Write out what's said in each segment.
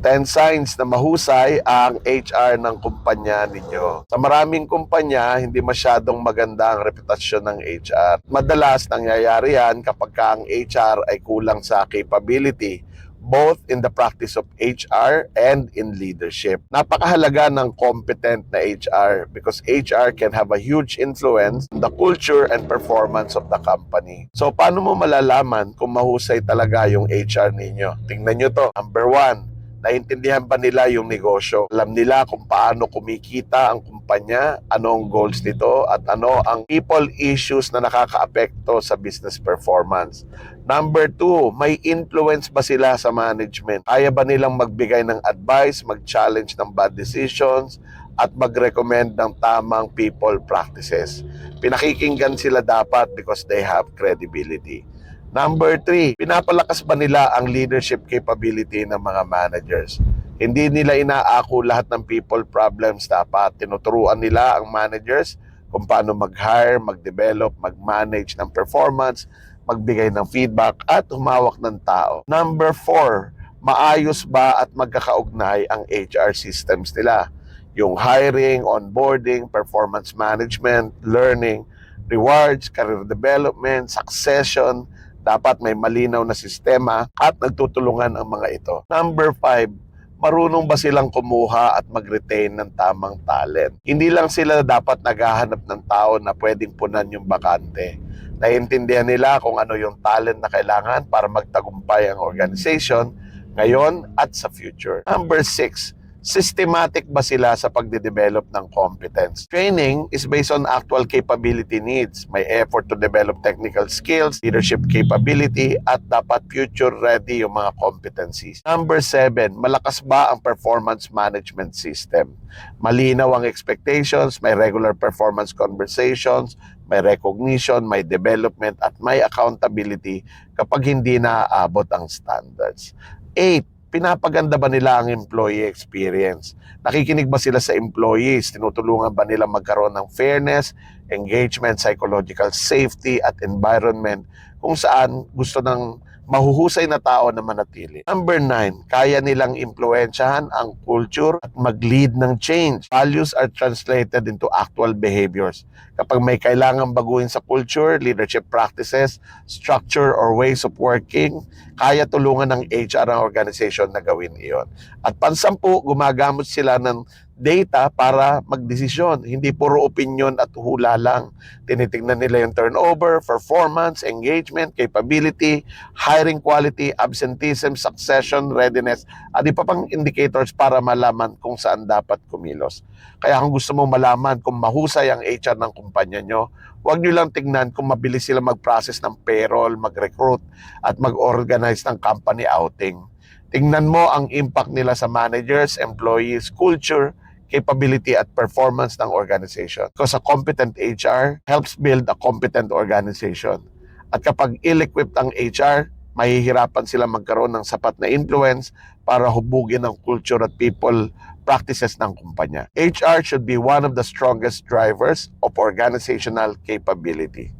10 signs na mahusay ang HR ng kumpanya ninyo. Sa maraming kumpanya, hindi masyadong maganda ang reputasyon ng HR. Madalas nangyayari yan kapag ang HR ay kulang sa capability, both in the practice of HR and in leadership. Napakahalaga ng competent na HR because HR can have a huge influence on the culture and performance of the company. So, paano mo malalaman kung mahusay talaga yung HR ninyo? Tingnan nyo to. Number 1, naintindihan ba nila yung negosyo? Alam nila kung paano kumikita ang kumpanya, ano ang goals nito, at ano ang people issues na nakakaapekto sa business performance. Number 2, may influence ba sila sa management? Kaya ba nilang magbigay ng advice, mag-challenge ng bad decisions, at mag-recommend ng tamang people practices? Pinakikinggan sila dapat because they have credibility. Number 3, pinapalakas ba nila ang leadership capability ng mga managers? Hindi nila inaako lahat ng people problems dapat. Tinuturuan nila ang managers kung paano mag-hire, mag-develop, mag-manage ng performance, magbigay ng feedback, at humawak ng tao. Number 4, maayos ba at magkakaugnay ang HR systems nila? Yung hiring, onboarding, performance management, learning, rewards, career development, succession, dapat may malinaw na sistema at nagtutulungan ang mga ito. Number 5, marunong ba silang kumuha at mag-retain ng tamang talent? Hindi lang sila dapat naghahanap ng tao na pwedeng punan yung bakante. Naiintindihan nila kung ano yung talent na kailangan para magtagumpay ang organization ngayon at sa future. Number 6, systematic ba sila sa pagde-develop ng competence? Training is based on actual capability needs. May effort to develop technical skills, leadership capability, at dapat future-ready yung mga competencies. Number 7, malakas ba ang performance management system? Malinaw ang expectations, may regular performance conversations, may recognition, may development, at may accountability kapag hindi naaabot ang standards. 8, pinapaganda ba nila ang employee experience? Nakikinig ba sila sa employees? Tinutulungan ba nila magkaroon ng fairness, engagement, psychological safety, at environment kung saan gusto ng mahuhusay na tao na manatili? Number 9, kaya nilang impluensyahan ang culture at mag-lead ng change. Values are translated into actual behaviors. Kapag may kailangan baguhin sa culture, leadership practices, structure, or ways of working, kaya tulungan ng HR ang organization na gawin iyon. At pansampu, gumagamit sila ng data para magdesisyon. Hindi puro opinion at hula lang. Tinitingnan nila yung turnover, performance, engagement, capability, hiring quality, absenteeism, succession, readiness, at iba pang indicators para malaman kung saan dapat kumilos. Kaya kung gusto mo malaman kung mahusay ang HR ng kumpanya nyo, huwag nyo lang tingnan kung mabilis sila mag-process ng payroll, mag-recruit, at mag-organize ng company outing. Tingnan mo ang impact nila sa managers, employees, culture, capability, at performance ng organization. Because a competent HR helps build a competent organization. At kapag ill-equipped ang HR, mahihirapan sila magkaroon ng sapat na influence para hubugin ang culture at people practices ng kumpanya. HR should be one of the strongest drivers of organizational capability.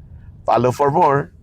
Follow for more.